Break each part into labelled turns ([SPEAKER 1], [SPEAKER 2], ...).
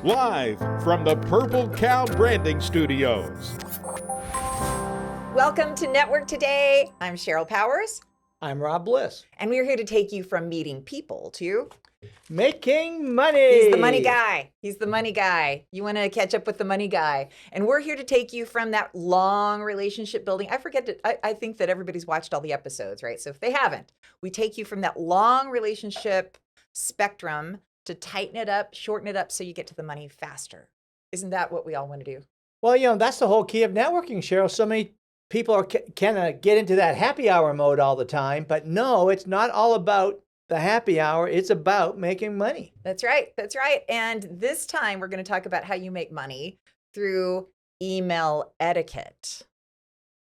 [SPEAKER 1] live from the Purple Cow Branding Studios.
[SPEAKER 2] Welcome to Network Today. I'm Cheryl Powers.
[SPEAKER 3] I'm Rob Bliss.
[SPEAKER 2] And we're here to take you from meeting people to
[SPEAKER 3] making money.
[SPEAKER 2] He's the money guy. He's the money guy. You want to catch up with the money guy. And we're here to take you from that long relationship building. I think that everybody's watched all the episodes, right? So if they haven't, we take you from that long relationship spectrum to tighten it up, shorten it up so you get to the money faster. Isn't that what we all want to do?
[SPEAKER 3] Well, that's the whole key of networking, Cheryl. So many people are kind of get into that happy hour mode all the time, but no, it's not all about the happy hour. It's about making money.
[SPEAKER 2] That's right. That's right. And this time we're going to talk about how you make money through email etiquette.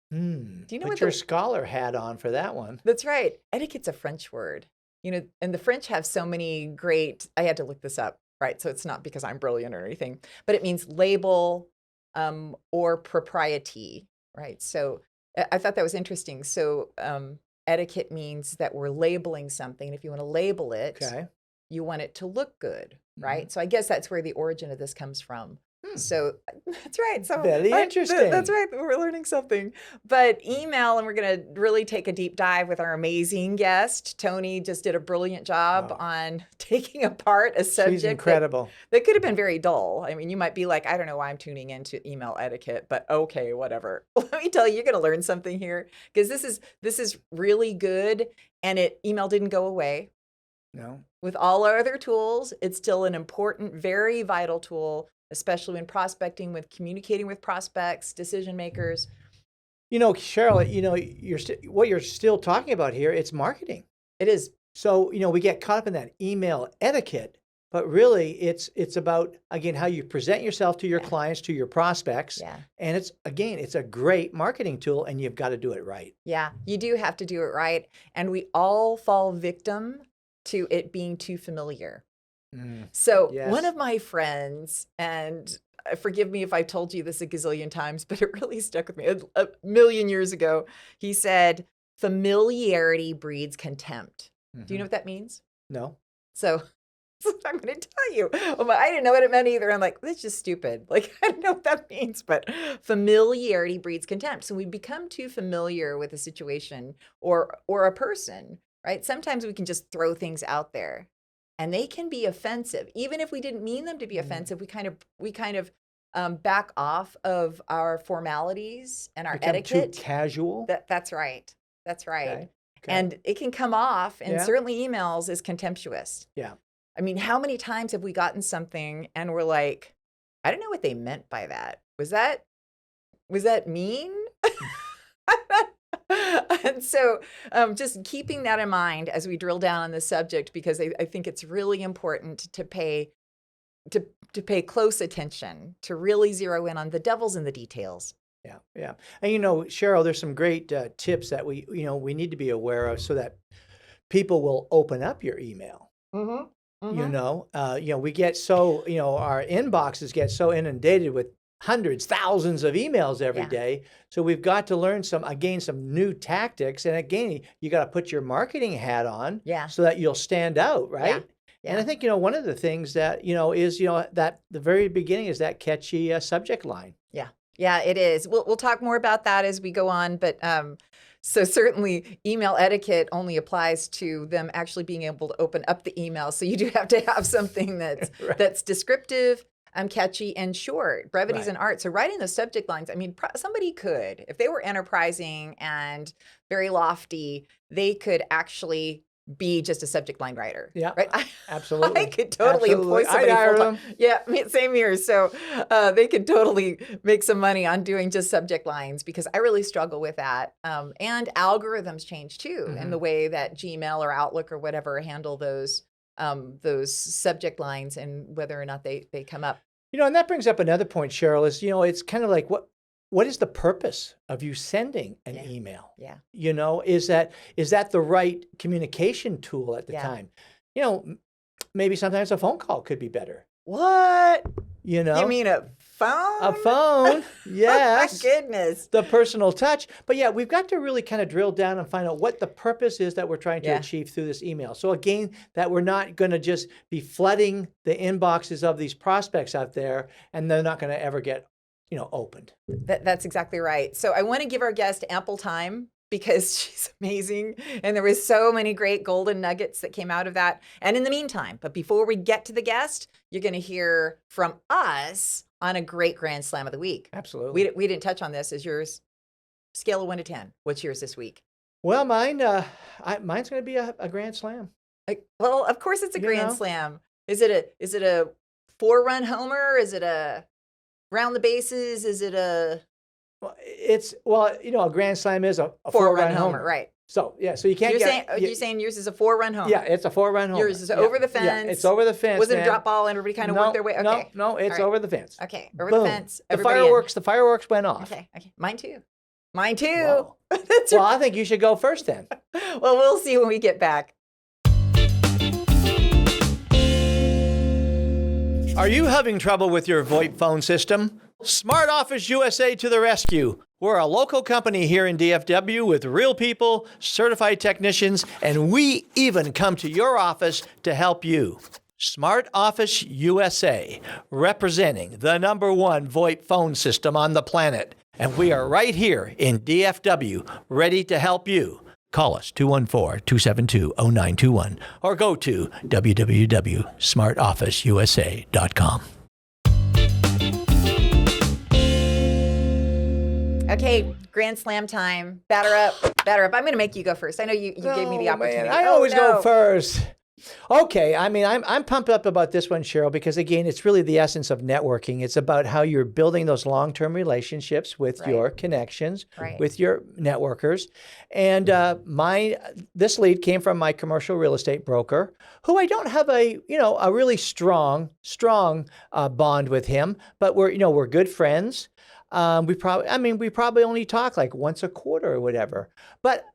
[SPEAKER 3] Do you know what your scholar hat on for that one?
[SPEAKER 2] That's right. Etiquette's a French word. And the French have so many great, I had to look this up, right? So it's not because I'm brilliant or anything, but it means label or propriety, right? So I thought that was interesting. So etiquette means that we're labeling something. If you want to label it, you want it to look good, right? So I guess that's where the origin of this comes from. So that's right. So
[SPEAKER 3] very interesting.
[SPEAKER 2] That's right. We're learning something. But email, and we're going to really take a deep dive with our amazing guest. Toni just did a brilliant job on taking apart a subject.
[SPEAKER 3] She's incredible.
[SPEAKER 2] That could have been very dull. I mean, you might be like, I don't know why I'm tuning into email etiquette, but okay, whatever. Let me tell you, you're going to learn something here because this is really good. And email didn't go away.
[SPEAKER 3] No. With
[SPEAKER 2] all our other tools, it's still an important, very vital tool, especially when prospecting, with communicating with prospects, decision makers.
[SPEAKER 3] Cheryl, what you're still talking about here, it's marketing.
[SPEAKER 2] It is.
[SPEAKER 3] So, we get caught up in that email etiquette, but really it's about, again, how you present yourself to your clients, to your prospects.
[SPEAKER 2] Yeah.
[SPEAKER 3] And it's a great marketing tool, and you've got to do it right.
[SPEAKER 2] Yeah, you do have to do it right. And we all fall victim to it being too familiar. So one of my friends, and forgive me if I told you this a gazillion times, but it really stuck with me a million years ago. He said, familiarity breeds contempt. Do you know what that means?
[SPEAKER 3] No.
[SPEAKER 2] So I'm going to tell you. I didn't know what it meant either. I'm like, that's just stupid. Like, I don't know what that means, but familiarity breeds contempt. So we become too familiar with a situation or a person, right? Sometimes we can just throw things out there. And they can be offensive, even if we didn't mean them to be offensive. We kind of back off of our formalities and our etiquette.
[SPEAKER 3] Too casual.
[SPEAKER 2] That's right. That's right.
[SPEAKER 3] Okay.
[SPEAKER 2] And it can come off, and certainly emails is contemptuous.
[SPEAKER 3] Yeah.
[SPEAKER 2] I mean, how many times have we gotten something and we're like, I don't know what they meant by that. Was that mean? And so just keeping that in mind as we drill down on this subject, because I think it's really important to pay close attention, to really zero in on the devil's in the details.
[SPEAKER 3] Yeah, yeah. And Cheryl, there's some great tips that we need to be aware of so that people will open up your email. We get so, our inboxes get so inundated with hundreds, thousands of emails every day. So we've got to learn some new tactics. And again, you got to put your marketing hat on so that you'll stand out, right? Yeah. And I think, one of the things that, is, that the very beginning is that catchy subject line.
[SPEAKER 2] Yeah. Yeah, it is. We'll talk more about that as we go on. But so certainly email etiquette only applies to them actually being able to open up the email. So you do have to have something that's that's descriptive, catchy, and short. Brevity's an art. So writing those subject lines, I mean, somebody could, if they were enterprising and very lofty, they could actually be just a subject line writer.
[SPEAKER 3] Yeah,
[SPEAKER 2] right.
[SPEAKER 3] Absolutely.
[SPEAKER 2] I could totally employ somebody full-time. Yeah, same here. So they could totally make some money on doing just subject lines, because I really struggle with that. And algorithms change too, and the way that Gmail or Outlook or whatever handle those subject lines and whether or not they come up.
[SPEAKER 3] And that brings up another point, Cheryl, is, it's kind of like what is the purpose of you sending an email?
[SPEAKER 2] Yeah.
[SPEAKER 3] Is that the right communication tool at the time? Maybe sometimes a phone call could be better.
[SPEAKER 2] What?
[SPEAKER 3] You
[SPEAKER 2] mean a phone?
[SPEAKER 3] A phone, yes.
[SPEAKER 2] My goodness.
[SPEAKER 3] The personal touch. But yeah, we've got to really kind of drill down and find out what the purpose is that we're trying to achieve through this email. So again, that we're not going to just be flooding the inboxes of these prospects out there, and they're not going to ever get, opened.
[SPEAKER 2] That's exactly right. So I want to give our guest ample time because she's amazing. And there was so many great golden nuggets that came out of that. And in the meantime, but before we get to the guest, you're going to hear from us on a great Grand Slam of the week.
[SPEAKER 3] Absolutely.
[SPEAKER 2] We didn't touch on this. Is yours scale of 1 to 10? What's yours this week?
[SPEAKER 3] Well, mine's going to be a Grand Slam.
[SPEAKER 2] Well, of course it's a Grand Slam. Is it a 4-run homer? Is it a round the bases? Is it a...
[SPEAKER 3] a Grand Slam is a
[SPEAKER 2] 4-run homer, right?
[SPEAKER 3] So yeah, so you can't
[SPEAKER 2] you're saying yours is a 4-run homer?
[SPEAKER 3] Yeah, it's a 4-run homer.
[SPEAKER 2] Yours is over the fence.
[SPEAKER 3] Yeah, it's over the fence.
[SPEAKER 2] Was it a drop ball and everybody kind of worked their way? Okay.
[SPEAKER 3] No, it's over the fence.
[SPEAKER 2] Okay, over
[SPEAKER 3] Boom.
[SPEAKER 2] the fence.
[SPEAKER 3] The fireworks went off.
[SPEAKER 2] Okay. Mine too.
[SPEAKER 3] Wow.
[SPEAKER 2] That's
[SPEAKER 3] well, I think you should go first then.
[SPEAKER 2] Well, we'll see when we get back.
[SPEAKER 3] Are you having trouble with your VoIP phone system? Smart Office USA to the rescue. We're a local company here in DFW with real people, certified technicians, and we even come to your office to help you. Smart Office USA, representing the #1 VoIP phone system on the planet. And we are right here in DFW, ready to help you. Call us 214-272-0921 or go to www.smartofficeusa.com.
[SPEAKER 2] Okay, Grand Slam time. Batter up. I'm going to make you go first. I know you gave me the opportunity.
[SPEAKER 3] Man, I always go first. Okay, I'm pumped up about this one, Cheryl, because again, it's really the essence of networking. It's about how you're building those long-term relationships with your connections, with your networkers. And this lead came from my commercial real estate broker, who I don't have a really strong bond with him, but we're good friends. We probably only talk like once a quarter or whatever. But,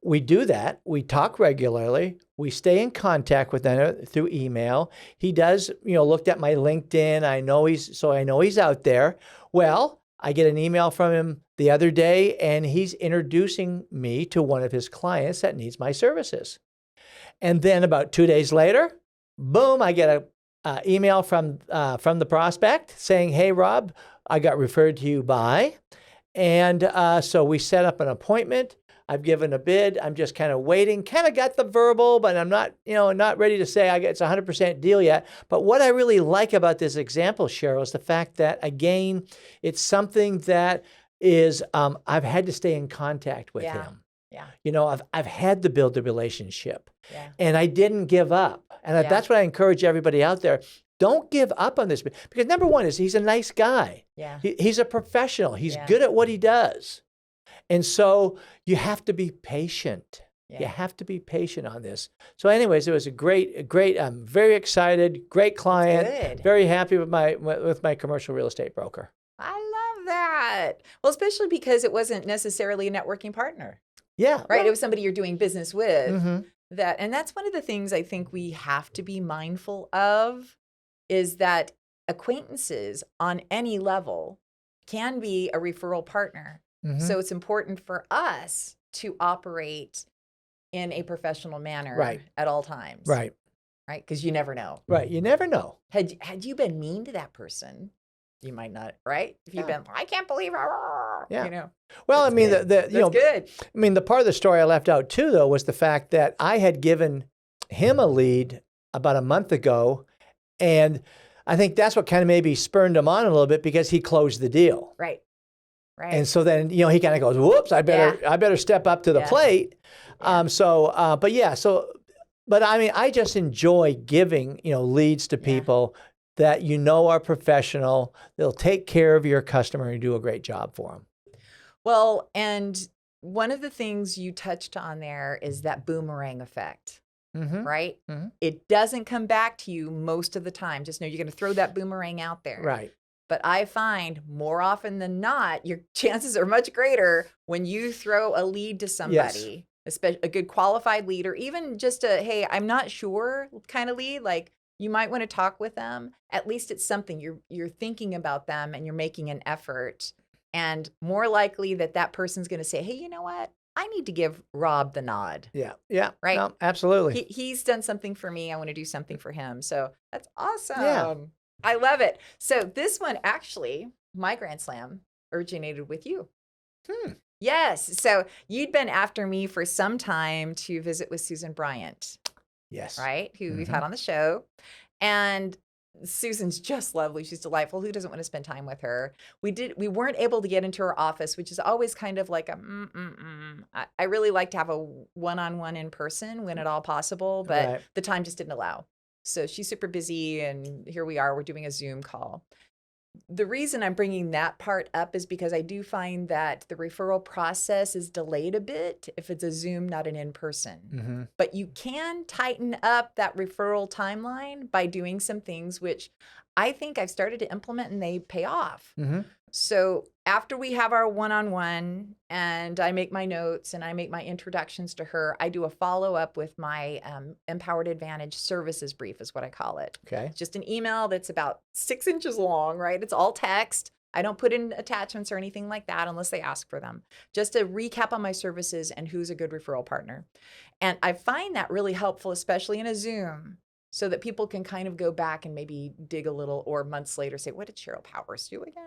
[SPEAKER 3] we do that. We talk regularly. We stay in contact with them through email. He does, looked at my LinkedIn. I know he's out there. Well, I get an email from him the other day, and he's introducing me to one of his clients that needs my services. And then about 2 days later, boom, I get an email from the prospect saying, "Hey, Rob, I got referred to you by," and so we set up an appointment. I've given a bid. I'm just kind of waiting. Kind of got the verbal, but I'm not ready to say it's a 100% deal yet. But what I really like about this example, Cheryl, is the fact that again, it's something that is I've had to stay in contact with him.
[SPEAKER 2] Yeah.
[SPEAKER 3] I've had to build a relationship,
[SPEAKER 2] and
[SPEAKER 3] I didn't give up. And that's what I encourage everybody out there. Don't give up on this, because #1 is he's a nice guy.
[SPEAKER 2] Yeah.
[SPEAKER 3] He's a professional. He's good at what he does. And so you have to be patient. Yeah. You have to be patient on this. So anyways, it was a great, I'm very excited, great client, very happy with my commercial real estate broker.
[SPEAKER 2] I love that. Well, especially because it wasn't necessarily a networking partner.
[SPEAKER 3] Yeah.
[SPEAKER 2] Right? Well, it was somebody you're doing business with. Mm-hmm. And that's one of the things I think we have to be mindful of, is that acquaintances on any level can be a referral partner. Mm-hmm. So it's important for us to operate in a professional manner at all times.
[SPEAKER 3] Right.
[SPEAKER 2] Because you never know.
[SPEAKER 3] Right. You never know.
[SPEAKER 2] Had you been mean to that person, you might not, right? If you've been, I can't believe her.
[SPEAKER 3] Yeah. Well, that's
[SPEAKER 2] good.
[SPEAKER 3] The part of the story I left out too, though, was the fact that I had given him a lead about a month ago, and I think that's what kind of maybe spurred him on a little bit, because he closed the deal.
[SPEAKER 2] Right.
[SPEAKER 3] And so then, he kind of goes, whoops, I better step up to the plate. But I just enjoy giving, leads to people that are professional. They'll take care of your customer and do a great job for them.
[SPEAKER 2] Well, and one of the things you touched on there is that boomerang effect. Mm-hmm. Right? Mm-hmm. It doesn't come back to you most of the time. Just know you're going to throw that boomerang out there.
[SPEAKER 3] Right.
[SPEAKER 2] But I find more often than not, your chances are much greater when you throw a lead to somebody, especially a good qualified lead, or even just a, hey, I'm not sure kind of lead. Like, you might want to talk with them. At least it's something you're thinking about them and you're making an effort. And more likely that person's going to say, hey, you know what? I need to give Rob the nod.
[SPEAKER 3] Yeah. Yeah.
[SPEAKER 2] Right.
[SPEAKER 3] No, absolutely.
[SPEAKER 2] He's done something for me. I want to do something for him. So that's awesome.
[SPEAKER 3] Yeah.
[SPEAKER 2] I love it. So this one, actually, my Grand Slam originated with you. Yes. So you'd been after me for some time to visit with Susan Bryant.
[SPEAKER 3] Yes.
[SPEAKER 2] Right? Who we've had on the show. And Susan's just lovely. She's delightful. Who doesn't want to spend time with her? We weren't able to get into her office, which is always kind of like I really like to have a one-on-one in person when at all possible, but the time just didn't allow. So she's super busy, and here we are. We're doing a Zoom call. The reason I'm bringing that part up is because I do find that the referral process is delayed a bit if it's a Zoom, not an in-person. But you can tighten up that referral timeline by doing some things which I think I've started to implement and they pay off. So after we have our one-on-one and I make my notes and I make my introductions to her, I do a follow-up with my Empowered Advantage services brief is what I call it.
[SPEAKER 3] Okay.
[SPEAKER 2] It's just an email that's about 6 inches long, right? It's all text. I don't put in attachments or anything like that unless they ask for them. Just a recap on my services and who's a good referral partner. And I find that really helpful, especially in a Zoom, so that people can kind of go back and maybe dig a little, or months later say, what did Cheryl Powers do again?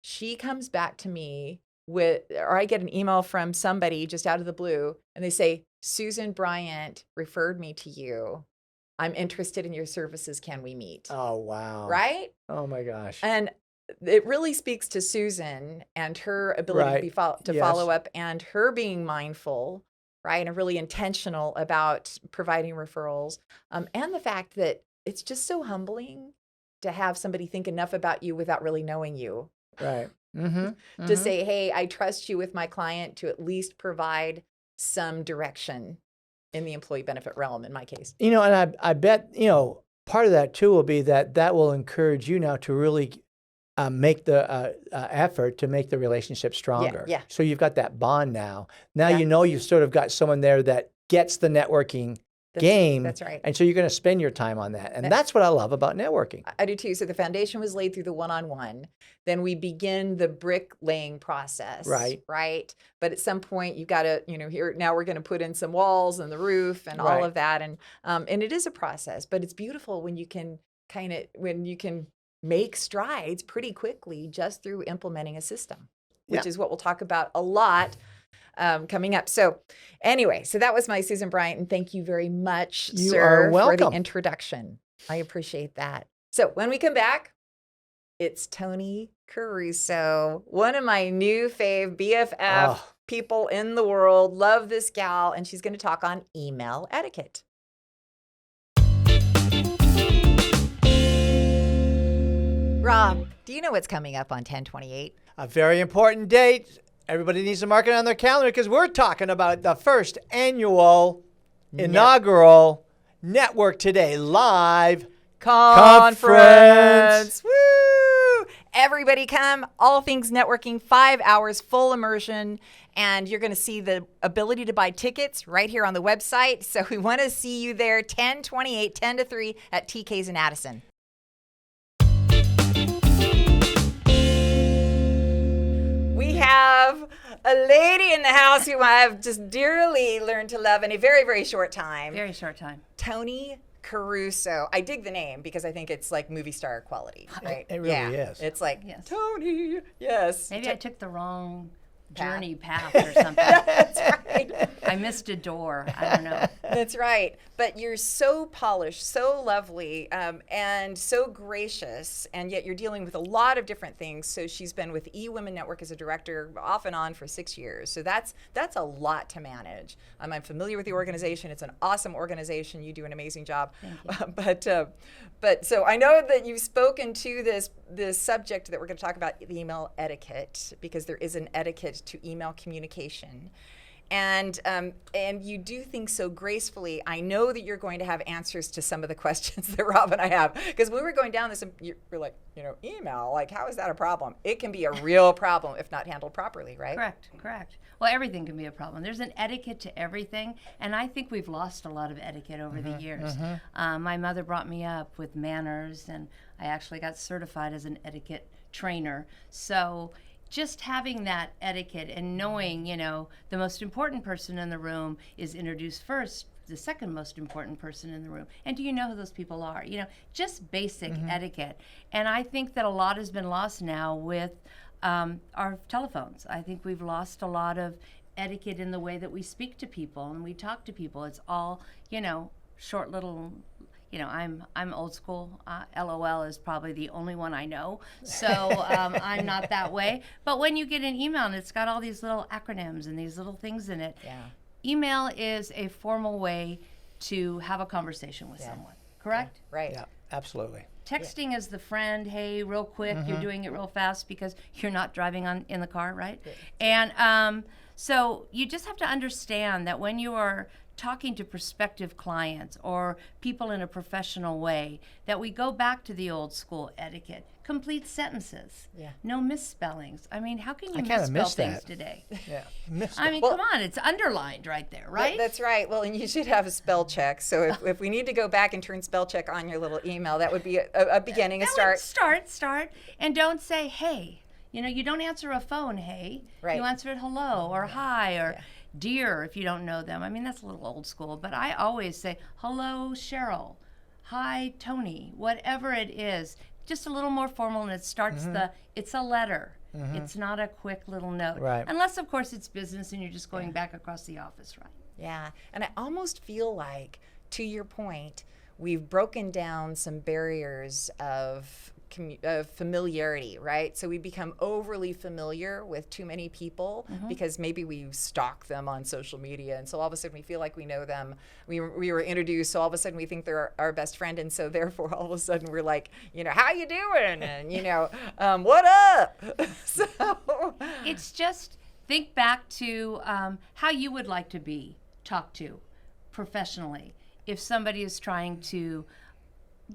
[SPEAKER 2] She comes back to me or I get an email from somebody just out of the blue and they say, Susan Bryant referred me to you. I'm interested in your services. Can we meet?
[SPEAKER 3] Oh, wow.
[SPEAKER 2] Right?
[SPEAKER 3] Oh my gosh.
[SPEAKER 2] And it really speaks to Susan and her ability to follow up and her being mindful, right? And really intentional about providing referrals. And the fact that it's just so humbling to have somebody think enough about you without really knowing you.
[SPEAKER 3] Right.
[SPEAKER 2] To say, hey, I trust you with my client to at least provide some direction in the employee benefit realm in my case.
[SPEAKER 3] You know, and I bet, part of that too will be that will encourage you now to really make the effort to make the relationship stronger.
[SPEAKER 2] Yeah.
[SPEAKER 3] So you've got that bond now. Now you've sort of got someone there that gets the networking game.
[SPEAKER 2] That's right.
[SPEAKER 3] And so you're going to spend your time on that. And that's what I love about networking.
[SPEAKER 2] I do too. So the foundation was laid through the one-on-one. Then we begin the brick laying process. Right. But at some point you've got to, here now we're going to put in some walls and the roof and all of that. And it is a process, but it's beautiful when you can make strides pretty quickly just through implementing a system, which is what we'll talk about a lot coming up. So anyway, so that was my Susan Bryant, and thank you very much, sir, for the introduction. I appreciate that. So when we come back, it's Toni Caruso, one of my new fave BFF people in the world. Love this gal, and she's going to talk on email etiquette. Rob, do you know what's coming up on 10/28?
[SPEAKER 3] A very important date. Everybody needs to mark it on their calendar because we're talking about the first annual inaugural Network Today live conference.
[SPEAKER 2] Woo! Everybody come, all things networking, 5 hours, full immersion, and you're going to see the ability to buy tickets right here on the website. So we want to see you there, 10/28, 10 to 3 at TK's in Addison. We have a lady in the house who I've just dearly learned to love in a very, very short time.
[SPEAKER 4] Very short time.
[SPEAKER 2] Toni Caruso. I dig the name because I think it's like movie star quality, right?
[SPEAKER 3] It really is.
[SPEAKER 2] It's like, Toni, yes.
[SPEAKER 4] Maybe I took the wrong journey path or something.
[SPEAKER 2] That's right.
[SPEAKER 4] I missed a door. I don't know.
[SPEAKER 2] That's right. But you're so polished, so lovely, and so gracious, and yet you're dealing with a lot of different things. So she's been with eWomenNetwork as a director off and on for 6 years. So that's a lot to manage. I'm familiar with the organization. It's an awesome organization. You do an amazing job.
[SPEAKER 4] Thank you.
[SPEAKER 2] But so I know that you've spoken to this subject that we're going to talk about, the email etiquette, because there is an etiquette to email communication. And you do things so gracefully. I know that you're going to have answers to some of the questions that Rob and I have. Because when we were going down this, we're like, email, like, how is that a problem? It can be a real problem if not handled properly, right?
[SPEAKER 4] Correct. Well, everything can be a problem. There's an etiquette to everything, and I think we've lost a lot of etiquette over the years. My mother brought me up with manners, and I actually got certified as an etiquette trainer. So just having that etiquette and knowing, the most important person in the room is introduced first, the second most important person in the room. And do you know who those people are? Just basic etiquette. And I think that a lot has been lost now with our telephones. I think we've lost a lot of etiquette in the way that we speak to people and we talk to people. It's all, short little, I'm old school. LOL is probably the only one I know. So I'm not that way. But when you get an email and it's got all these little acronyms and these little things in it, email is a formal way to have a conversation with someone, correct?
[SPEAKER 2] Right.
[SPEAKER 3] Yeah, absolutely.
[SPEAKER 4] Texting is the friend, hey, real quick, you're doing it real fast because you're not driving in the car, right? And so you just have to understand that when you are talking to prospective clients or people in a professional way, that we go back to the old school etiquette. Complete sentences. No misspellings. I mean, how can you misspell things today? I mean, come on, it's underlined right there, right?
[SPEAKER 2] That's right. Well, and you should have a spell check. So if we need to go back and turn spell check on your little email, that would be a beginning, a start.
[SPEAKER 4] Start. And don't say, hey. You don't answer a phone, hey.
[SPEAKER 2] Right.
[SPEAKER 4] You answer it hello or hi or dear if you don't know them. I mean, that's a little old school, but I always say, hello, Cheryl. Hi, Toni. Whatever it is, just a little more formal, and it starts it's a letter. It's not a quick little note.
[SPEAKER 3] Right.
[SPEAKER 4] Unless, of course, it's business and you're just going back across the office, right?
[SPEAKER 2] Yeah. And I almost feel like, to your point, we've broken down some barriers of familiarity, right? So we become overly familiar with too many people because maybe we stalk them on social media, and so all of a sudden we feel like we know them. We were introduced, so all of a sudden we think they're our best friend, and so therefore all of a sudden we're like, how you doing? And what up? So
[SPEAKER 4] it's just think back to how you would like to be talked to professionally if somebody is trying to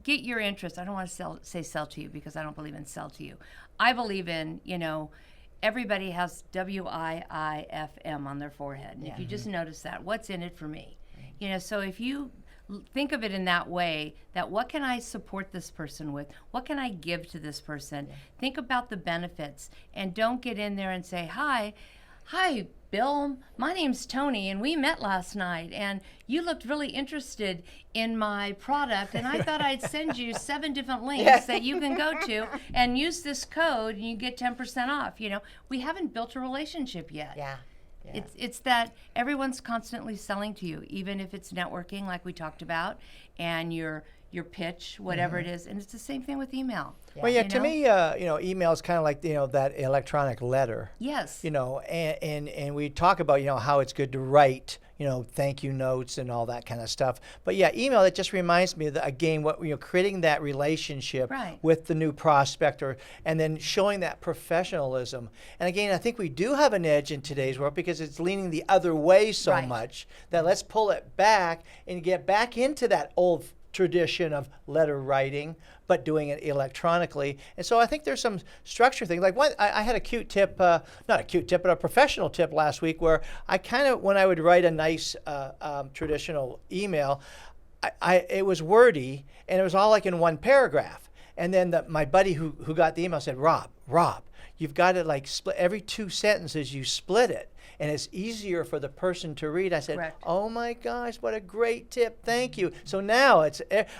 [SPEAKER 4] get your interest. I don't want to say sell to you because I don't believe in sell to you. I believe in, everybody has WIIFM on their forehead. And if you just notice that, what's in it for me? So if you think of it in that way, that what can I support this person with? What can I give to this person? Think about the benefits and don't get in there and say, hi, Bill, my name's Toni, and we met last night, and you looked really interested in my product, and I thought I'd send you 7 different links that you can go to and use this code, and you get 10% off. We haven't built a relationship yet. It's that everyone's constantly selling to you, even if it's networking like we talked about, and your pitch, whatever it is, and it's the same thing with email.
[SPEAKER 3] Well, to me, email is kind of like that electronic letter.
[SPEAKER 4] Yes.
[SPEAKER 3] And we talk about how it's good to write thank you notes and all that kind of stuff. But email, it just reminds me that, again, what creating that relationship with the new prospect, and then showing that professionalism. And again, I think we do have an edge in today's world because it's leaning the other way so much that let's pull it back and get back into that old tradition of letter writing, but doing it electronically. And so I think there's some structure things. Like I had a cute tip, not a cute tip, but a professional tip last week where I when I would write a nice traditional email, it was wordy and it was all like in one paragraph. And then my buddy who got the email said, Rob, you've got to like split every 2 sentences, you split it. And it's easier for the person to read. I said, oh my gosh, what a great tip, thank you. So now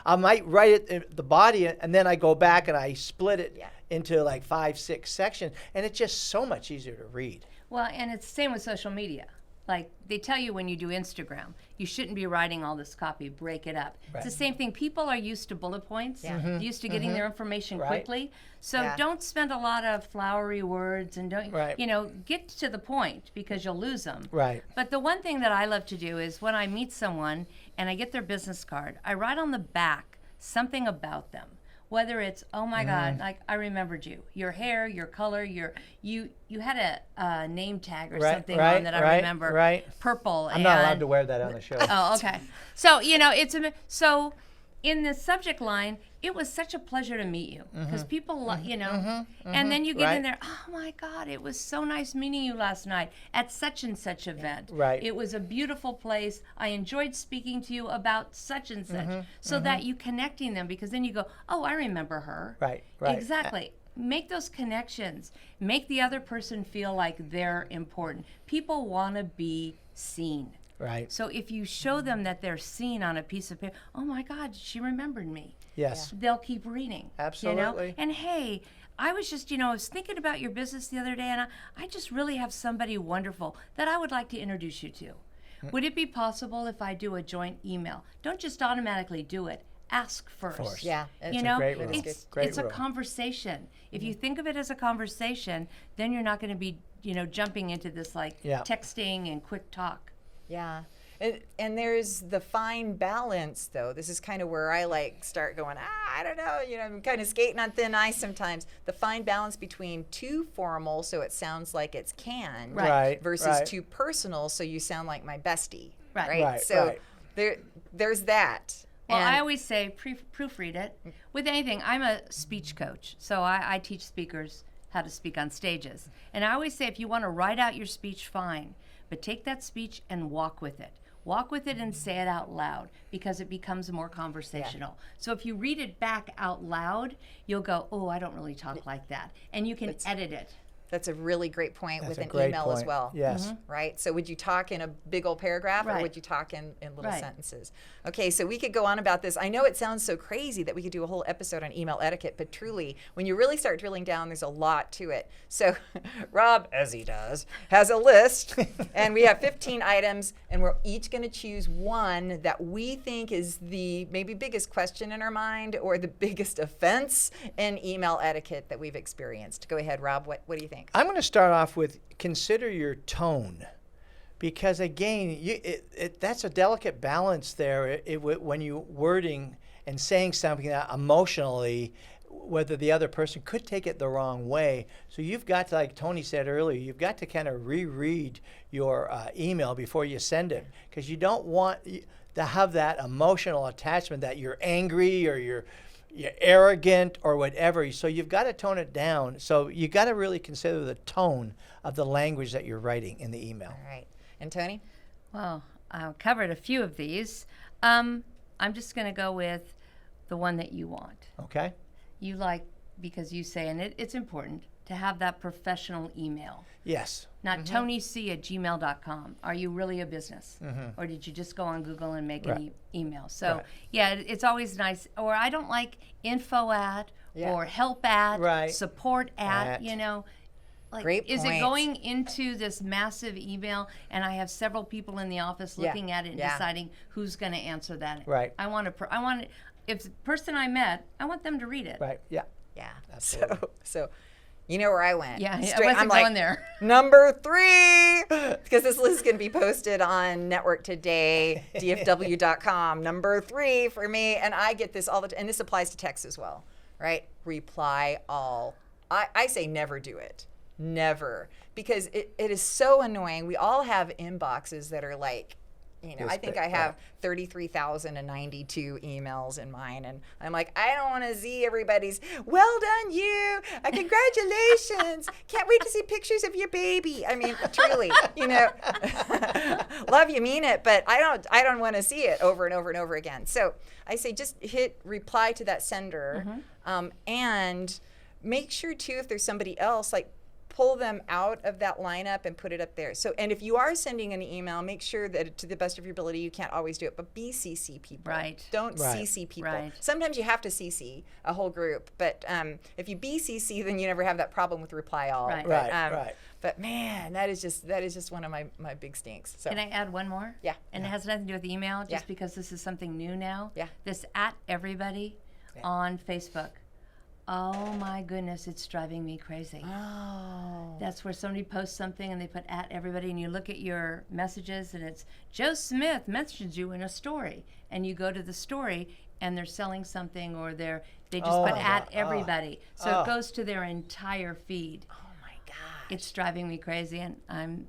[SPEAKER 3] I might write it in the body and then I go back and I split it into like 5, 6 sections. And it's just so much easier to read.
[SPEAKER 4] Well, and it's the same with social media. Like they tell you when you do Instagram, you shouldn't be writing all this copy, break it up. It's the same thing. People are used to bullet points, used to getting their information quickly. So don't spend a lot of flowery words and don't, get to the point because you'll lose them.
[SPEAKER 3] Right.
[SPEAKER 4] But the one thing that I love to do is when I meet someone and I get their business card, I write on the back something about them. Whether it's, oh my God, like I remembered you, your hair, your color, you had a name tag or something on that I remember.
[SPEAKER 3] Right.
[SPEAKER 4] Purple.
[SPEAKER 3] I'm not allowed to wear that on the show.
[SPEAKER 4] Oh, okay. So, so in the subject line, it was such a pleasure to meet you because people, and then you get in there, oh my God, it was so nice meeting you last night at such and such event.
[SPEAKER 3] Right.
[SPEAKER 4] It was a beautiful place. I enjoyed speaking to you about such and such, so that you connecting them, because then you go, oh, I remember her.
[SPEAKER 3] Right.
[SPEAKER 4] Exactly. Make those connections. Make the other person feel like they're important. People want to be seen.
[SPEAKER 3] Right.
[SPEAKER 4] So if you show them that they're seen on a piece of paper, oh my God, she remembered me.
[SPEAKER 3] Yes.
[SPEAKER 4] They'll keep reading.
[SPEAKER 3] Absolutely.
[SPEAKER 4] And hey, I was just, I was thinking about your business the other day, and I just really have somebody wonderful that I would like to introduce you to. Would it be possible if I do a joint email? Don't just automatically do it. Ask first.
[SPEAKER 2] Yeah,
[SPEAKER 3] That's a great rule.
[SPEAKER 4] It's a conversation. If you think of it as a conversation, then you're not going to be, jumping into this texting and quick talk.
[SPEAKER 2] Yeah. And there's the fine balance, though. This is kind of where I start going, I don't know, I'm kind of skating on thin ice sometimes. The fine balance between too formal, so it sounds like it's canned, versus too personal, so you sound like my bestie, right? So there's that.
[SPEAKER 4] Well, I always say proofread it. With anything, I'm a speech coach, so I teach speakers how to speak on stages. And I always say, if you want to write out your speech, fine, but take that speech and walk with it. Walk with it and say it out loud, because it becomes more conversational. So if you read it back out loud, you'll go, oh, I don't really talk like that. And you can edit it.
[SPEAKER 2] That's a really great point with an email as well.
[SPEAKER 3] Yes.
[SPEAKER 2] Right? So would you talk in a big old paragraph or would you talk in little sentences? Okay, so we could go on about this. I know it sounds so crazy that we could do a whole episode on email etiquette, but truly, when you really start drilling down, there's a lot to it. So Rob, as he does, has a list, and we have 15 items, and we're each going to choose one that we think is the maybe biggest question in our mind or the biggest offense in email etiquette that we've experienced. Go ahead, Rob. What do you think?
[SPEAKER 3] I'm going to start off with consider your tone, because again, that's a delicate balance there. When you wording and saying something that emotionally, whether the other person could take it the wrong way. So you've got to, like Toni said earlier, you've got to kind of reread your email before you send it, because you don't want to have that emotional attachment that you're angry or you're arrogant or whatever. So you've got to tone it down. So you got to really consider the tone of the language that you're writing in the email.
[SPEAKER 2] All right. And Toni?
[SPEAKER 4] Well, I covered a few of these. I'm just going to go with the one that you want.
[SPEAKER 3] Okay.
[SPEAKER 4] You like, because you say, and it's important to have that professional email.
[SPEAKER 3] Yes.
[SPEAKER 4] Not tonyc@gmail.com. Are you really a business? Or did you just go on Google and make an email? So, yeah, it's always nice. Or I don't like info at or help at, support at, Like,
[SPEAKER 2] Great
[SPEAKER 4] is
[SPEAKER 2] point.
[SPEAKER 4] it going into this massive email and I have several people in the office looking at it and deciding who's going to answer that?
[SPEAKER 3] Right.
[SPEAKER 4] If the person I met, I want them to read it.
[SPEAKER 3] Right. Yeah.
[SPEAKER 2] Yeah.
[SPEAKER 3] Absolutely.
[SPEAKER 2] So you know where I went.
[SPEAKER 4] Yeah,
[SPEAKER 2] Straight,
[SPEAKER 4] I wasn't
[SPEAKER 2] I'm
[SPEAKER 4] going there.
[SPEAKER 2] Number 3, because this list is going to be posted on Network Today, dfw.com. Number 3 for me, and I get this all the time, and this applies to text as well, right? Reply all. I say never do it. Never. Because it is so annoying. We all have inboxes that are like, I think I have 33,092 emails in mine, and I'm like, I don't want to see everybody's, well done you, congratulations, can't wait to see pictures of your baby. I mean, truly, love you, mean it, but I don't want to see it over and over and over again. So I say just hit reply to that sender, and make sure too, if there's somebody else, like, pull them out of that lineup and put it up there. So, and if you are sending an email, make sure that to the best of your ability, you can't always do it, but BCC people.
[SPEAKER 4] Right.
[SPEAKER 2] Don't CC people.
[SPEAKER 4] Right.
[SPEAKER 2] Sometimes you have to CC a whole group, but if you BCC, then you never have that problem with reply all.
[SPEAKER 4] Right.
[SPEAKER 2] But, but man, that is just one of my big stinks. So.
[SPEAKER 4] Can I add one more?
[SPEAKER 2] Yeah.
[SPEAKER 4] And it has nothing to do with email, just because this is something new now.
[SPEAKER 2] Yeah.
[SPEAKER 4] This @everybody on Facebook. Oh my goodness, it's driving me crazy.
[SPEAKER 2] Oh.
[SPEAKER 4] That's where somebody posts something and they put at everybody, and you look at your messages and it's Joe Smith messaged you in a story, and you go to the story and they're selling something, or they just put at everybody. So it goes to their entire feed. It's driving me crazy, and I'm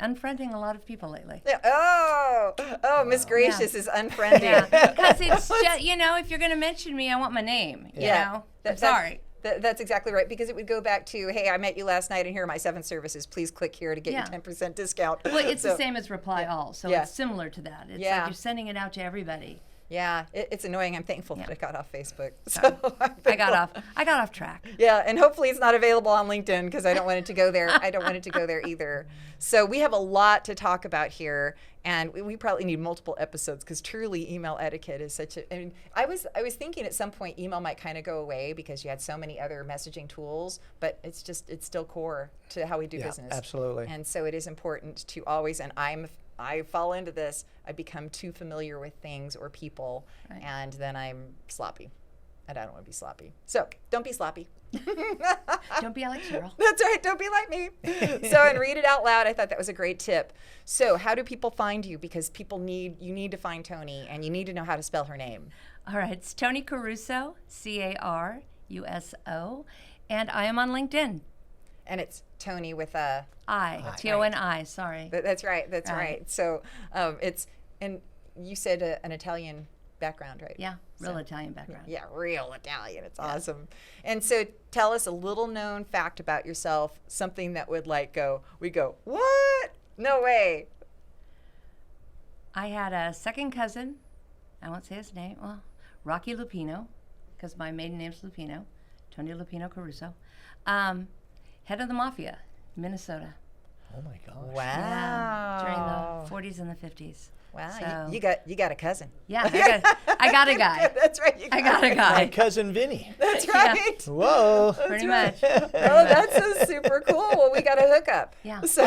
[SPEAKER 4] unfriending a lot of people lately.
[SPEAKER 2] Yeah. Oh, Miss Gracious is unfriending.
[SPEAKER 4] Yeah, because it's just, if you're going to mention me, I want my name. You know, I'm sorry.
[SPEAKER 2] That's exactly right, because it would go back to, hey, I met you last night, and here are my 7 services. Please click here to get your 10% discount.
[SPEAKER 4] Well, it's the same as reply all, so it's similar to that. It's like you're sending it out to everybody.
[SPEAKER 2] Yeah, it's annoying. I'm thankful that I got off Facebook. So
[SPEAKER 4] I got off track.
[SPEAKER 2] Yeah, and hopefully it's not available on LinkedIn, because I don't want it to go there. I don't want it to go there either. So we have a lot to talk about here, and we probably need multiple episodes, because truly email etiquette is such a. I mean, I was thinking at some point email might kind of go away because you had so many other messaging tools, but it's still core to how we do business.
[SPEAKER 3] Absolutely.
[SPEAKER 2] And so it is important to always, and I fall into this. I become too familiar with things or people, and then I'm sloppy, and I don't want to be sloppy. So don't be sloppy.
[SPEAKER 4] Don't be like Cheryl.
[SPEAKER 2] That's right. Don't be like me. So, and read it out loud. I thought that was a great tip. So how do people find you? Because you need to find Toni, and you need to know how to spell her name.
[SPEAKER 4] All right. It's Toni Caruso, Caruso, and I am on LinkedIn.
[SPEAKER 2] And it's Toni with a
[SPEAKER 4] Toni, sorry.
[SPEAKER 2] That's right. That's right. So and you said an Italian background, right?
[SPEAKER 4] Yeah, real Italian background.
[SPEAKER 2] Yeah, real Italian. It's awesome. And so tell us a little known fact about yourself, something that would we go, what? No way.
[SPEAKER 4] I had a second cousin, I won't say his name, Rocky Lupino, because my maiden name's Lupino, Toni Lupino Caruso. Head of the mafia, Minnesota.
[SPEAKER 3] Oh my gosh.
[SPEAKER 2] Wow.
[SPEAKER 4] Yeah, during the 40s and the 50s.
[SPEAKER 2] Wow.
[SPEAKER 4] So,
[SPEAKER 2] you got a cousin.
[SPEAKER 4] Yeah, I got a guy.
[SPEAKER 2] That's right.
[SPEAKER 4] I got a guy.
[SPEAKER 3] My cousin Vinny.
[SPEAKER 2] That's right.
[SPEAKER 3] Whoa.
[SPEAKER 4] Pretty much.
[SPEAKER 2] Oh, that's so super cool. Well, we got a hookup.
[SPEAKER 4] Yeah.
[SPEAKER 2] So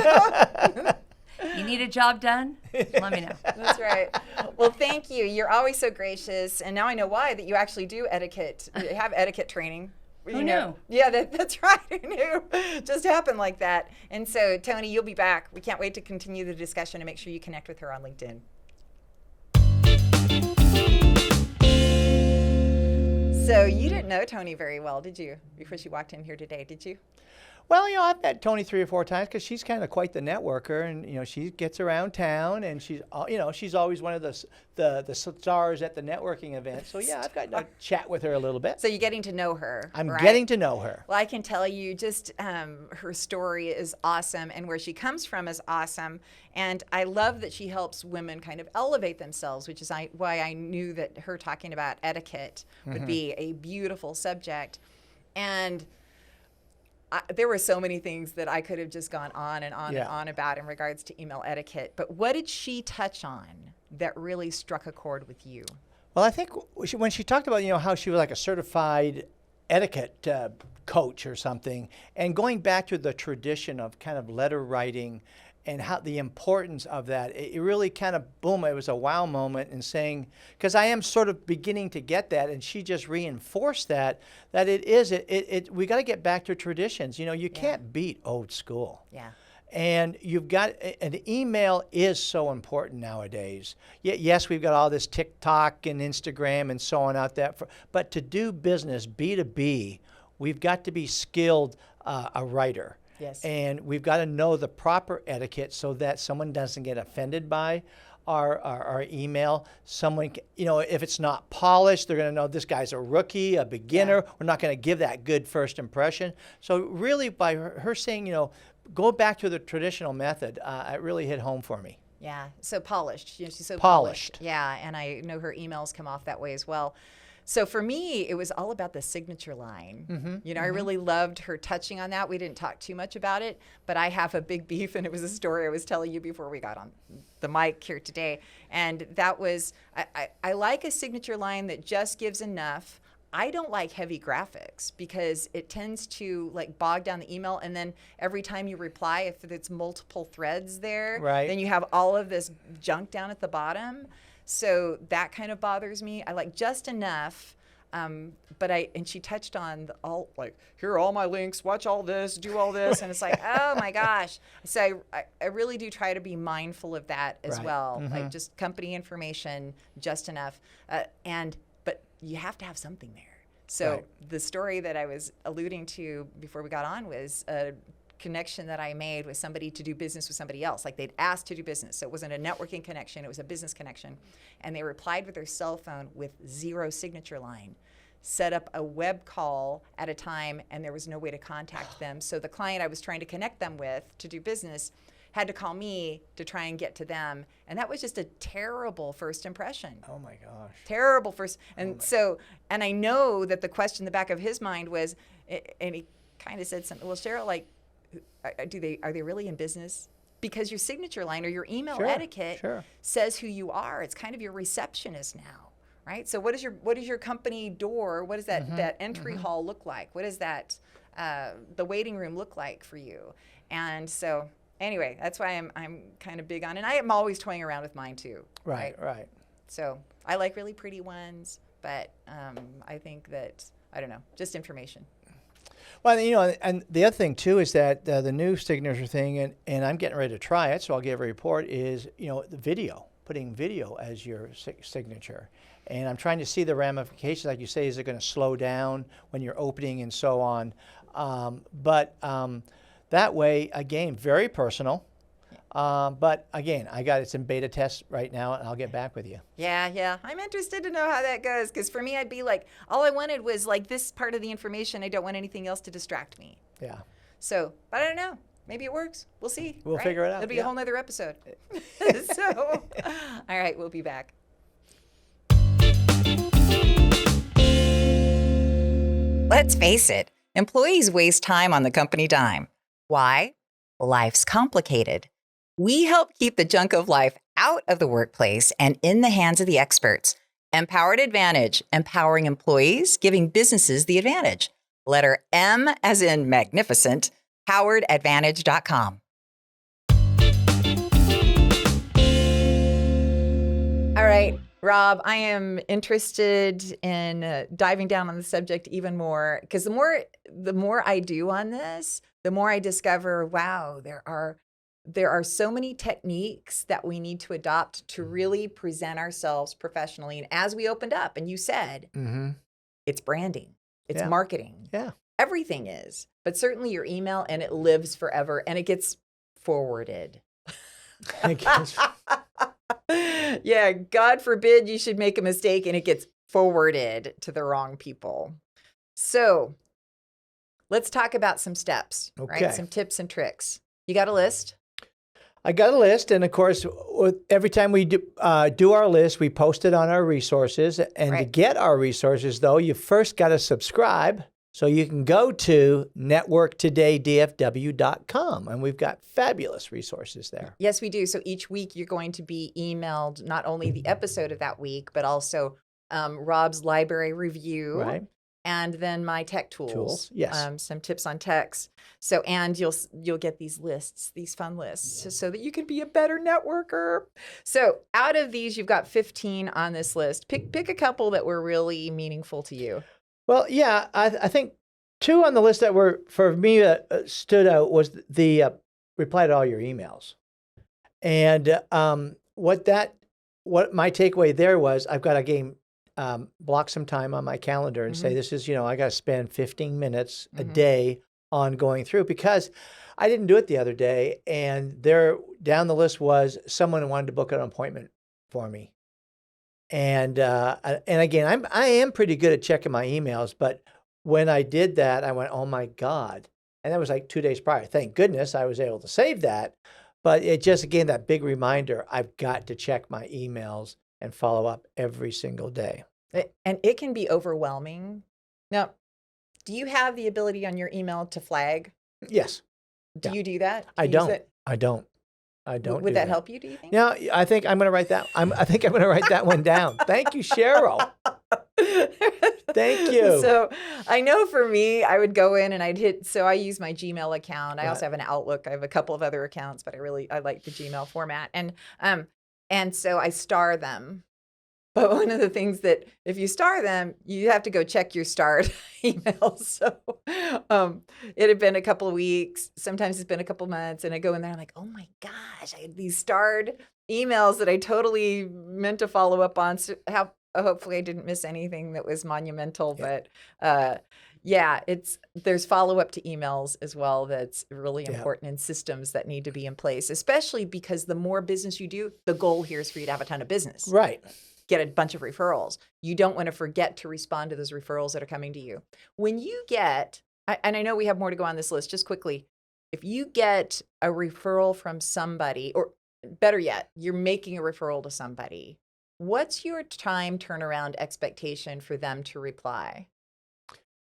[SPEAKER 4] you need a job done? Let me know.
[SPEAKER 2] That's right. Well, thank you. You're always so gracious. And now I know why, that you actually do have etiquette training.
[SPEAKER 4] Who knew?
[SPEAKER 2] Yeah, that's right. Who knew? Just happened like that. And so, Toni, you'll be back. We can't wait to continue the discussion, and make sure you connect with her on LinkedIn. So you didn't know Toni very well, did you? Before she walked in here today, did you?
[SPEAKER 3] Well, I've met Toni 3 or 4 times, because she's kind of quite the networker, and she gets around town, and she's always one of the stars at the networking event. So yeah, I've gotten to chat with her a little bit.
[SPEAKER 2] So you're getting to know her.
[SPEAKER 3] I'm
[SPEAKER 2] right?
[SPEAKER 3] getting to know her.
[SPEAKER 2] Well, I can tell you, just her story is awesome, and where she comes from is awesome. And I love that she helps women kind of elevate themselves, which is why I knew that her talking about etiquette would be a beautiful subject. And there were so many things that I could have just gone on and on and on about in regards to email etiquette. But what did she touch on that really struck a chord with you?
[SPEAKER 3] Well, I think when she talked about how she was like a certified etiquette coach or something, and going back to the tradition of kind of letter writing and how the importance of that, it really kind of, boom, it was a wow moment in saying, because I am sort of beginning to get that, and she just reinforced that we got to get back to traditions. You can't beat old school. Yeah. And an email is so important nowadays. Yes, we've got all this TikTok and Instagram and so on out there, but to do business B2B, we've got to be skilled a writer.
[SPEAKER 2] Yes.
[SPEAKER 3] And we've got to know the proper etiquette so that someone doesn't get offended by our email. Someone, if it's not polished, they're going to know this guy's a rookie, a beginner. We're not going to give that good first impression. So really, by her saying, go back to the traditional method, it really hit home for me.
[SPEAKER 2] Yeah, so polished. She's so
[SPEAKER 3] polished.
[SPEAKER 2] Yeah, and I know her emails come off that way as well. So for me, it was all about the signature line. I really loved her touching on that. We didn't talk too much about it, but I have a big beef, and it was a story I was telling you before we got on the mic here today. And that was, I like a signature line that just gives enough. I don't like heavy graphics, because it tends to bog down the email, and then every time you reply, if it's multiple threads there, then you have all of this junk down at the bottom. So that kind of bothers me. I like just enough and she touched on here are all my links, watch all this, do all this. And it's like, oh my gosh. So I really do try to be mindful of that as well. Like just company information, just enough. But you have to have something there. So the story that I was alluding to before we got on was a connection that I made with somebody to do business with somebody else. Like they'd asked to do business. So it wasn't a networking connection, it was a business connection. And they replied with their cell phone with 0 signature line, set up a web call at a time, and there was no way to contact them. So the client I was trying to connect them with to do business had to call me to try and get to them. And that was just a terrible first impression.
[SPEAKER 3] Oh my gosh.
[SPEAKER 2] Terrible first. And and I know that the question in the back of his mind was, and he kind of said something, well, Cheryl, like, are they really in business? Because your signature line or your email etiquette says who you are. It's kind of your receptionist now, right? So what is your company door? What does that entry hall look like? What does that the waiting room look like for you? And so anyway, that's why I'm kind of big on, and I am always toying around with mine too.
[SPEAKER 3] Right.
[SPEAKER 2] So I like really pretty ones, but I think that, I don't know, just information.
[SPEAKER 3] Well, and the other thing too is that the new signature thing, and I'm getting ready to try it, so I'll give a report, is, the video, putting video as your signature. And I'm trying to see the ramifications, like you say, is it going to slow down when you're opening and so on? But that way, again, very personal. But again, it's in beta test right now, and I'll get back with you.
[SPEAKER 2] Yeah. I'm interested to know how that goes, because for me, I'd be like, all I wanted was like this part of the information. I don't want anything else to distract me.
[SPEAKER 3] Yeah.
[SPEAKER 2] So, but I don't know. Maybe it works. We'll see.
[SPEAKER 3] We'll figure it out.
[SPEAKER 2] It'll be a whole nother episode. So, all right, we'll be back. Let's face it, employees waste time on the company dime. Why? Life's complicated. We help keep the junk of life out of the workplace and in the hands of the experts. Empowered Advantage, empowering employees, giving businesses the advantage. Letter M as in magnificent, poweredadvantage.com. All right, Rob, I am interested in diving down on the subject even more, because the more I do on this, the more I discover, wow, there are so many techniques that we need to adopt to really present ourselves professionally. And as we opened up, and you said, it's branding, it's marketing.
[SPEAKER 3] Yeah.
[SPEAKER 2] Everything is, but certainly your email, and it lives forever, and it gets forwarded. Yeah, God forbid you should make a mistake and it gets forwarded to the wrong people. So let's talk about some steps, right? Some tips and tricks. You got a list?
[SPEAKER 3] I got a list, and of course, every time we do our list, we post it on our resources. And to get our resources, though, you first got to subscribe. So you can go to networktodaydfw.com, and we've got fabulous resources there.
[SPEAKER 2] Yes, we do. So each week you're going to be emailed not only the episode of that week, but also Rob's library review, and then my tech tools.
[SPEAKER 3] Yes.
[SPEAKER 2] Some tips on techs. So, and you'll get these lists, these fun lists, so that you can be a better networker. So out of these, you've got 15 on this list. Pick a couple that were really meaningful to you.
[SPEAKER 3] Well, yeah, I think 2 on the list that were, for me, stood out was the reply to all your emails. And what my takeaway there was, I've got to block some time on my calendar and say, this is, I got to spend 15 minutes a day on going through, because I didn't do it the other day. And there down the list was someone who wanted to book an appointment for me. And again, I am pretty good at checking my emails, but when I did that, I went, oh my God. And that was like 2 days prior. Thank goodness I was able to save that. But it just, again, that big reminder, I've got to check my emails and follow up every single day.
[SPEAKER 2] And it can be overwhelming. Now, do you have the ability on your email to flag?
[SPEAKER 3] Yes.
[SPEAKER 2] Do you do that?
[SPEAKER 3] I don't.
[SPEAKER 2] Would that help you, do you think?
[SPEAKER 3] No, I think I'm going to write that. I think I'm going to write that one down. Thank you, Cheryl. Thank you.
[SPEAKER 2] So I know for me, I would go in and so I use my Gmail account. I also have an Outlook. I have a couple of other accounts, but I like the Gmail format. And so I star them. But one of the things that if you star them, you have to go check your starred emails. So it had been a couple of weeks. Sometimes it's been a couple of months. And I go in there, I'm like, oh my gosh, I had these starred emails that I totally meant to follow up on. So hopefully I didn't miss anything that was monumental.
[SPEAKER 3] Yeah.
[SPEAKER 2] But there's follow-up to emails as well that's really important, and systems that need to be in place, especially because the more business you do, the goal here is for you to have a ton of business.
[SPEAKER 3] Right.
[SPEAKER 2] Get a bunch of referrals. You don't want to forget to respond to those referrals that are coming to you. When you get, and I know we have more to go on this list, just quickly, if you get a referral from somebody, or better yet, you're making a referral to somebody, what's your time turnaround expectation for them to reply?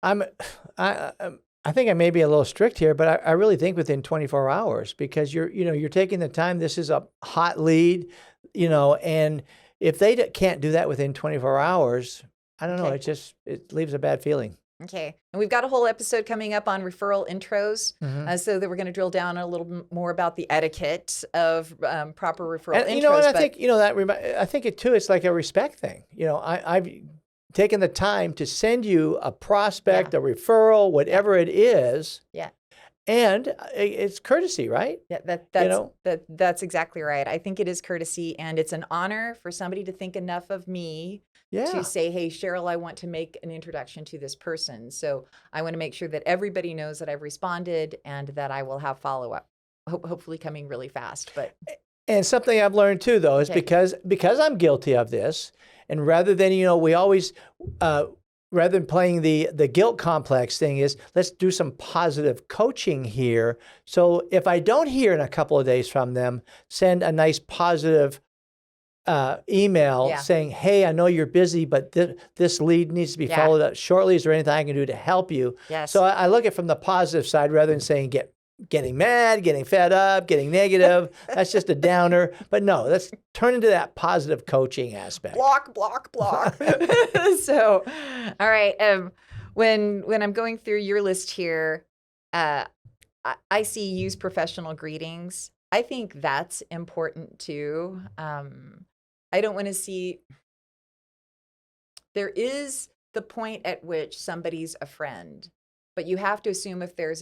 [SPEAKER 3] I think I may be a little strict here, but I really think within 24 hours, because you're taking the time. This is a hot lead, and if they can't do that within 24 hours, I don't know. It leaves a bad feeling.
[SPEAKER 2] Okay. And we've got a whole episode coming up on referral intros, so that we're going to drill down a little more about the etiquette of proper referral intros.
[SPEAKER 3] And I think it too. It's like a respect thing. I've taken the time to send you a prospect, a referral, whatever it is.
[SPEAKER 2] Yeah.
[SPEAKER 3] And it's courtesy, right?
[SPEAKER 2] Yeah, that's exactly right. I think it is courtesy, and it's an honor for somebody to think enough of me to say, hey, Cheryl, I want to make an introduction to this person. So I want to make sure that everybody knows that I've responded and that I will have follow-up, hopefully coming really fast.
[SPEAKER 3] And something I've learned too, though, is because I'm guilty of this, and rather than, we always, rather than playing the guilt complex thing, is let's do some positive coaching here. So if I don't hear in a couple of days from them, send a nice positive email saying, hey, I know you're busy, but this lead needs to be followed up shortly. Is there anything I can do to help you?
[SPEAKER 2] Yes.
[SPEAKER 3] So I look at it from the positive side rather than saying getting mad, getting fed up, getting negative. That's just a downer. But no, let's turn into that positive coaching aspect.
[SPEAKER 2] Block. So, all right. When I'm going through your list here, I see use professional greetings. I think that's important too. I don't want to see. There is the point at which somebody's a friend, but you have to assume if there's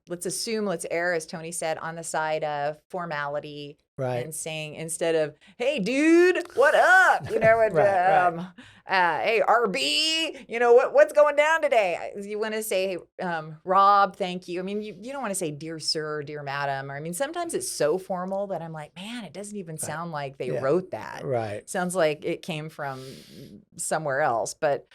[SPEAKER 2] let's err, as Toni said, on the side of formality, right? And saying, instead of, hey, dude, what up? Hey, RB, what's going down today? You want to say, hey, Rob, thank you. I mean, you don't want to say, dear sir, or dear madam. Or, I mean, sometimes it's so formal that I'm like, man, it doesn't even sound like they wrote that.
[SPEAKER 3] Right.
[SPEAKER 2] Sounds like it came from somewhere else. But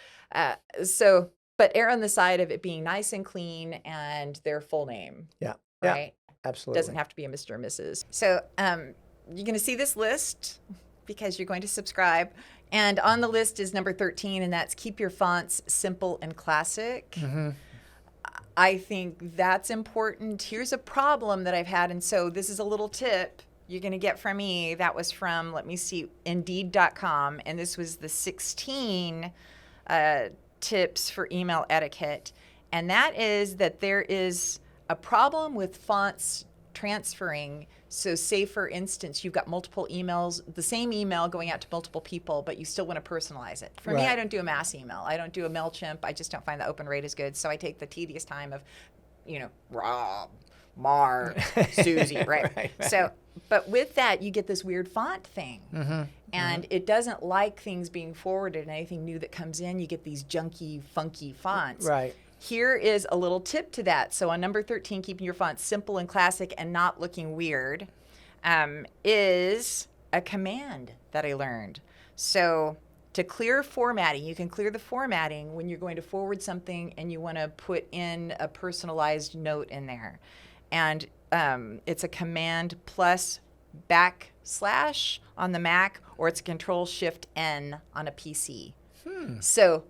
[SPEAKER 2] But err on the side of it being nice and clean and their full name.
[SPEAKER 3] Yeah.
[SPEAKER 2] Right?
[SPEAKER 3] Yeah, absolutely.
[SPEAKER 2] Doesn't have to be a Mr. or Mrs. So you're going to see this list because you're going to subscribe. And on the list is number 13, and that's keep your fonts simple and classic. Mm-hmm. I think that's important. Here's a problem that I've had. And so this is a little tip you're going to get from me. That was from, let me see, Indeed.com. And this was the 16 tips for email etiquette, and that is that there is a problem with fonts transferring. So say, for instance, you've got multiple emails, the same email going out to multiple people, but you still want to personalize it. For me, I don't do a mass email. I don't do a MailChimp. I just don't find the open rate as good. So I take the tedious time of, Rob, Mark, Susie, right? So, but with that, you get this weird font thing. Mm-hmm. And it doesn't like things being forwarded, and anything new that comes in, you get these junky, funky fonts.
[SPEAKER 3] Right.
[SPEAKER 2] Here is a little tip to that. So on number 13, keeping your font simple and classic and not looking weird, is a command that I learned. So to clear formatting, you can clear the formatting when you're going to forward something and you want to put in a personalized note in there. And it's a command plus / on the Mac, or it's Control-Shift-N on a PC. So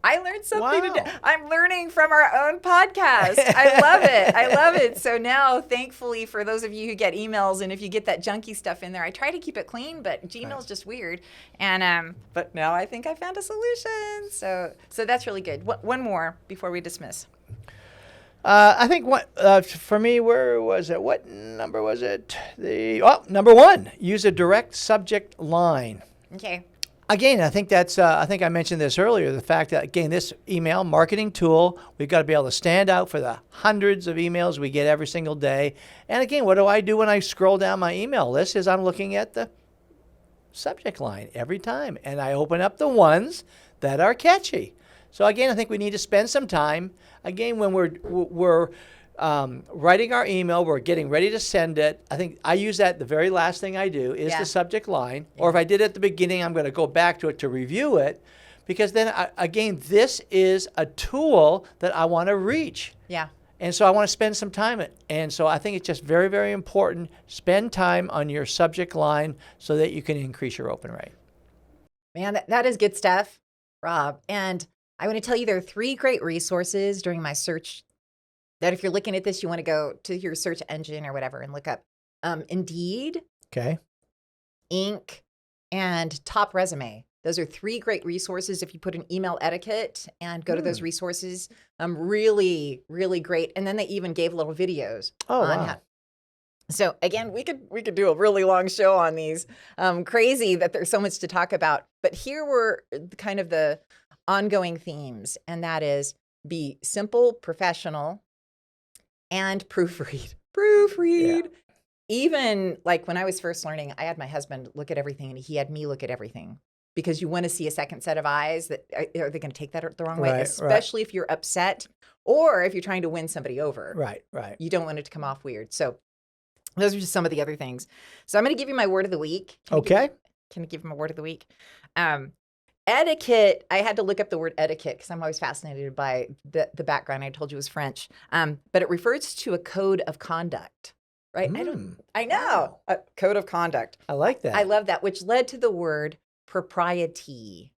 [SPEAKER 2] I learned something today. I'm learning from our own podcast. I love it. So now, thankfully, for those of you who get emails, and if you get that junky stuff in there, I try to keep it clean, but Gmail's just weird. And but now I think I found a solution. So that's really good. One more before we dismiss.
[SPEAKER 3] I think for me, where was it? What number was it? Number 1, use a direct subject line.
[SPEAKER 2] Okay.
[SPEAKER 3] Again, I think that's, I think I mentioned this earlier, the fact that, again, this email marketing tool, we've got to be able to stand out for the hundreds of emails we get every single day. And again, what do I do when I scroll down my email list is I'm looking at the subject line every time. And I open up the ones that are catchy. So again, I think we need to spend some time. Again, when we're writing our email, we're getting ready to send it. I think I use that. The very last thing I do is the subject line. Or if I did it at the beginning, I'm going to go back to it to review it, because then again, this is a tool that I want to reach.
[SPEAKER 2] Yeah.
[SPEAKER 3] And so I want to spend some time. And so I think it's just very, very important. Spend time on your subject line so that you can increase your open rate.
[SPEAKER 2] Man, that is good stuff, Rob. And I want to tell you there are 3 great resources during my search that if you're looking at this, you want to go to your search engine or whatever and look up Indeed,
[SPEAKER 3] Okay.
[SPEAKER 2] Inc., and Top Resume. Those are 3 great resources if you put an email etiquette and go to those resources. Really, really great. And then they even gave little videos.
[SPEAKER 3] Oh,
[SPEAKER 2] on
[SPEAKER 3] wow.
[SPEAKER 2] So again, we could do a really long show on these. Crazy that there's so much to talk about. But here were kind of the ongoing themes, and that is be simple, professional, and proofread. Proofread. Yeah. Even like when I was first learning, I had my husband look at everything and he had me look at everything, because you want to see a second set of eyes. That are they going to take that the wrong way? Especially if you're upset or if you're trying to win somebody over.
[SPEAKER 3] Right.
[SPEAKER 2] You don't want it to come off weird. So those are just some of the other things. So I'm going to give you my word of the week. Can I give him a word of the week? Etiquette, I had to look up the word etiquette because I'm always fascinated by the background. I told you it was French. But it refers to a code of conduct, right? I know, a code of conduct.
[SPEAKER 3] I like that.
[SPEAKER 2] I love that, which led to the word propriety.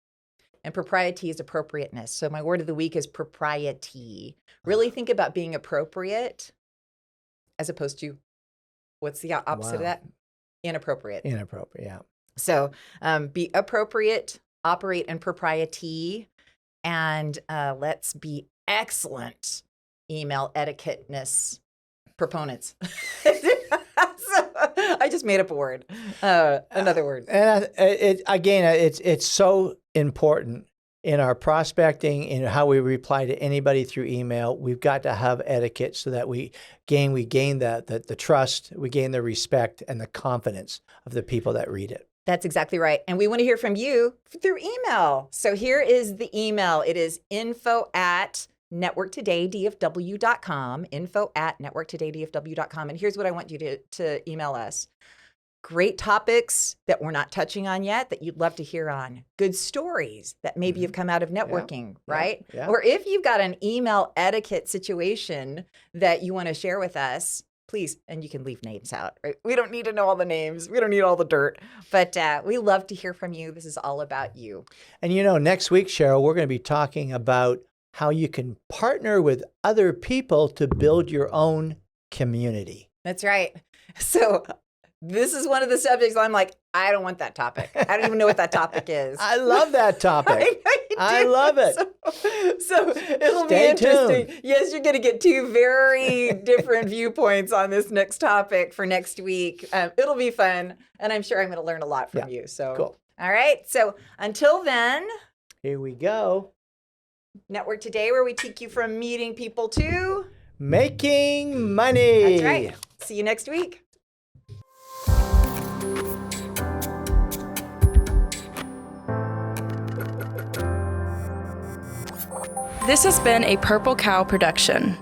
[SPEAKER 2] And propriety is appropriateness. So my word of the week is propriety. Really think about being appropriate as opposed to, what's the opposite of that? Inappropriate.
[SPEAKER 3] Inappropriate, yeah.
[SPEAKER 2] So be appropriate, operate in propriety, and let's be excellent email etiquette-ness proponents. I just made up a word, another word.
[SPEAKER 3] And it's so important in our prospecting, in how we reply to anybody through email. We've got to have etiquette so that we gain the trust, we gain the respect and the confidence of the people that read it.
[SPEAKER 2] That's exactly right. And we want to hear from you through email. So here is the email. It is info@networktodaydfw.com, info@networktodaydfw.com. And here's what I want you to email us. Great topics that we're not touching on yet that you'd love to hear on. Good stories that maybe have come out of networking, right?
[SPEAKER 3] Yeah.
[SPEAKER 2] Or if you've got an email etiquette situation that you want to share with us, please, and you can leave names out, right? We don't need to know all the names. We don't need all the dirt, but we love to hear from you. This is all about you.
[SPEAKER 3] And next week, Cheryl, we're going to be talking about how you can partner with other people to build your own community.
[SPEAKER 2] That's right. So this is one of the subjects I'm like, I don't want that topic. I don't even know what that topic is.
[SPEAKER 3] I love that topic. I love it.
[SPEAKER 2] So it'll
[SPEAKER 3] Stay
[SPEAKER 2] be interesting.
[SPEAKER 3] tuned.
[SPEAKER 2] Yes, you're going to get 2 very different viewpoints on this next topic for next week. It'll be fun, and I'm sure I'm going to learn a lot from you. So
[SPEAKER 3] cool.
[SPEAKER 2] All right. So until then,
[SPEAKER 3] here we go.
[SPEAKER 2] Network Today, where we take you from meeting people to
[SPEAKER 3] making money.
[SPEAKER 2] That's right. See you next week.
[SPEAKER 5] This has been a Purple Cow production.